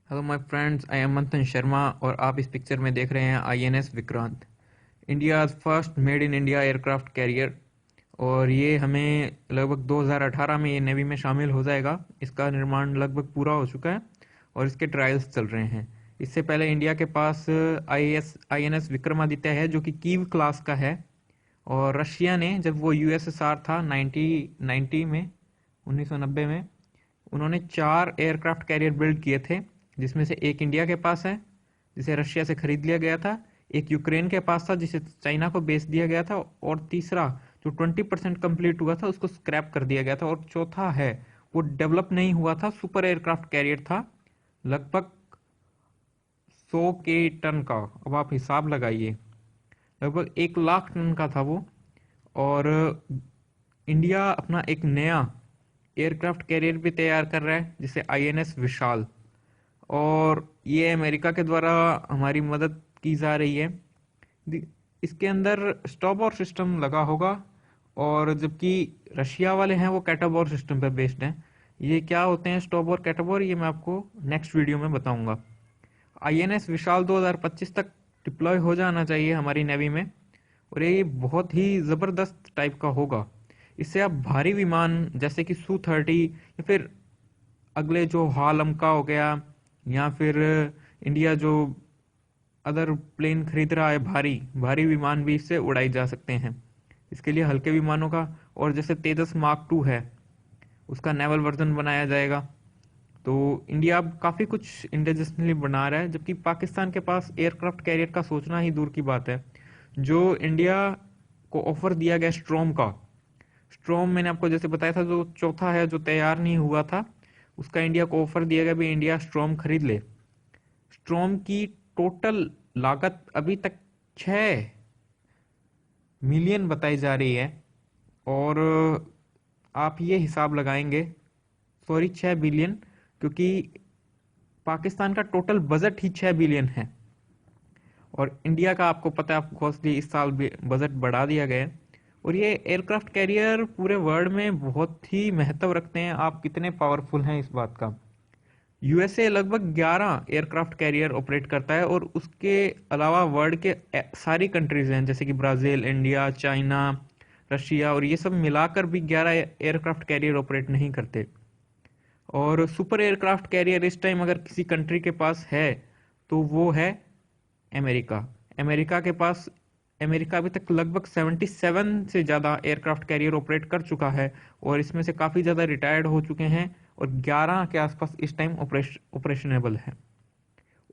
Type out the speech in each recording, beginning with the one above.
Hello my friends, I am मंथन शर्मा और आप इस पिक्चर में देख रहे हैं INS Vikrant, India first made in India aircraft carrier. और ये हमें लगभग 2018 में ये नेवी में शामिल हो जाएगा। इसका निर्माण लगभग पूरा हो चुका है और इसके ट्रायल्स चल रहे हैं। इससे पहले इंडिया के पास आईएनएस विक्रमादित्य है जो कि कीव क्लास का है। और रशिया ने, जब वो यूएसएसआर था 1990 में, 1990 में, उन्होंने 4 एयरक्राफ्ट कैरियर बिल्ड किए थे, जिसमें से एक इंडिया के पास है जिसे रशिया से खरीद लिया गया था, एक यूक्रेन के पास था जिसे चाइना को बेच दिया गया था, और तीसरा जो 20% कंप्लीट हुआ था उसको स्क्रैप कर दिया गया था, और चौथा है वो डेवलप नहीं हुआ था, सुपर एयरक्राफ्ट कैरियर था लगभग 100 के टन का। अब आप हिसाब लगाइए, लगभग 1 लाख टन का था वो। और इंडिया अपना एक नया एयरक्राफ्ट कैरियर भी तैयार कर रहा है जिसे आईएनएस विशाल, और ये अमेरिका के द्वारा हमारी मदद की जा रही है। इसके अंदर स्टॉपबोर सिस्टम लगा होगा, और जबकि रशिया वाले हैं वो कैटाबोर सिस्टम पर बेस्ड हैं। ये क्या होते हैं स्टॉपबोर कैटाबोर, ये मैं आपको नेक्स्ट वीडियो में बताऊंगा। आईएनएस विशाल 2025 तक डिप्लॉय हो जाना चाहिए हमारी नेवी में, और ये बहुत ही ज़बरदस्त टाइप का होगा। इससे आप भारी विमान जैसे कि Su-30 या फिर अगले जो हालमका हो गया, या फिर इंडिया जो अदर प्लेन खरीद रहा है, भारी भारी विमान भी इससे उड़ाई जा सकते हैं। इसके लिए हल्के विमानों का, और जैसे तेजस मार्क 2 है, उसका नेवल वर्जन बनाया जाएगा। तो इंडिया अब काफ़ी कुछ इंडिजिनसली बना रहा है, जबकि पाकिस्तान के पास एयरक्राफ्ट कैरियर का सोचना ही दूर की बात है। जो इंडिया को ऑफर दिया गया स्ट्रोम का, स्ट्रोम मैंने आपको जैसे बताया था जो चौथा है जो तैयार नहीं हुआ था, उसका इंडिया को ऑफर दिया गया भी इंडिया स्ट्रोम खरीद ले। स्ट्रोम की टोटल लागत अभी तक 6 मिलियन बताई जा रही है। और आप ये हिसाब लगाएंगे, सॉरी 6 बिलियन, क्योंकि पाकिस्तान का टोटल बजट ही 6 बिलियन है, और इंडिया का आपको पता है, ऑफकोर्सली इस साल भी बजट बढ़ा दिया गया है। और ये एयरक्राफ्ट कैरियर पूरे वर्ल्ड में बहुत ही महत्व रखते हैं, आप कितने पावरफुल हैं इस बात का। यूएसए लगभग 11 एयरक्राफ्ट कैरियर ऑपरेट करता है, और उसके अलावा वर्ल्ड के सारी कंट्रीज हैं जैसे कि ब्राज़ील, इंडिया, चाइना, रशिया, और ये सब मिलाकर भी 11 एयरक्राफ्ट कैरियर ऑपरेट नहीं करते। और सुपर एयरक्राफ्ट कैरियर इस टाइम अगर किसी कंट्री के पास है तो वो है अमेरिका। अमेरिका के पास, अमेरिका अभी तक लगभग 77 से ज़्यादा एयरक्राफ्ट कैरियर ऑपरेट कर चुका है, और इसमें से काफ़ी ज़्यादा रिटायर्ड हो चुके हैं, और 11 के आसपास इस टाइम ऑपरेशनेबल है।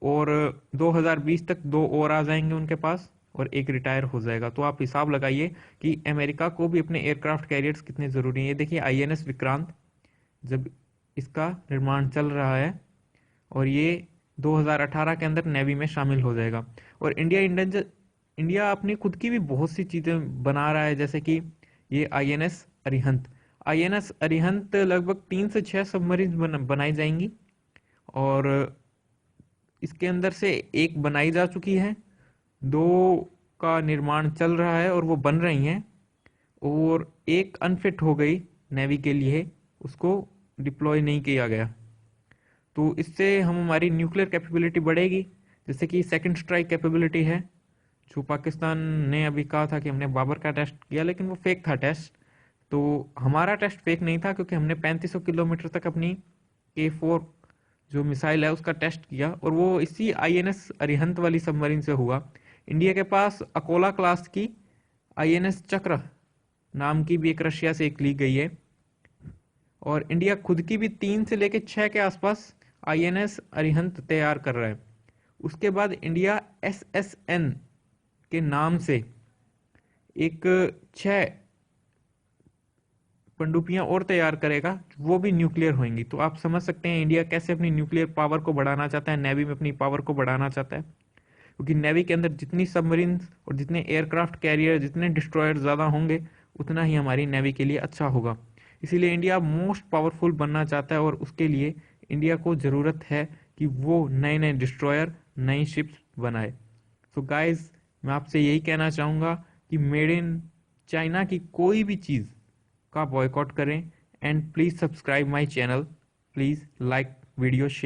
और 2020 तक 2 और आ जाएंगे उनके पास, और एक रिटायर हो जाएगा। तो आप हिसाब लगाइए कि अमेरिका को भी अपने एयरक्राफ्ट कैरियर्स कितने ज़रूरी हैं। ये देखिए आईएनएस विक्रांत, जब इसका निर्माण चल रहा है, और ये 2018 के अंदर नेवी में शामिल हो जाएगा। और इंडिया अपनी खुद की भी बहुत सी चीज़ें बना रहा है, जैसे कि ये आईएनएस अरिहंत लगभग 3 से 6 सबमरीन बनाई जाएंगी, और इसके अंदर से एक बनाई जा चुकी है, 2 का निर्माण चल रहा है और वो बन रही हैं, और एक अनफिट हो गई नेवी के लिए, उसको डिप्लॉय नहीं किया गया। तो इससे हम हमारी न्यूक्लियर कैपेबिलिटी बढ़ेगी, जैसे कि सेकंड स्ट्राइक कैपेबिलिटी है, जो पाकिस्तान ने अभी कहा था कि हमने बाबर का टेस्ट किया, लेकिन वो फेक था टेस्ट। तो हमारा टेस्ट फेक नहीं था, क्योंकि हमने 3500 किलोमीटर तक अपनी K4 जो मिसाइल है उसका टेस्ट किया, और वो इसी आईएनएस अरिहंत वाली सबमरीन से हुआ। इंडिया के पास अकोला क्लास की आईएनएस चक्र नाम की भी एक रशिया से एक ली गई है, और इंडिया खुद की भी 3 से लेकर 6 के आसपास आईएनएस अरिहंत तैयार कर रहा है। उसके बाद इंडिया एसएसएन के नाम से एक 6 पनडुब्बियां और तैयार करेगा, वो भी न्यूक्लियर होंगी। तो आप समझ सकते हैं इंडिया कैसे अपनी न्यूक्लियर पावर को बढ़ाना चाहता है, नेवी में अपनी पावर को बढ़ाना चाहता है। क्योंकि नेवी के अंदर जितनी सबमरीन और जितने एयरक्राफ्ट कैरियर, जितने डिस्ट्रॉयर ज़्यादा होंगे, उतना ही हमारी नेवी के लिए अच्छा होगा। इसीलिए इंडिया मोस्ट पावरफुल बनना चाहता है, और उसके लिए इंडिया को ज़रूरत है कि वो नए नए डिस्ट्रॉयर, नई शिप्स बनाए। सो गाइस, मैं आपसे यही कहना चाहूँगा कि मेड इन चाइना की कोई भी चीज़ का बॉयकॉट करें, and please subscribe my channel, please like video, share.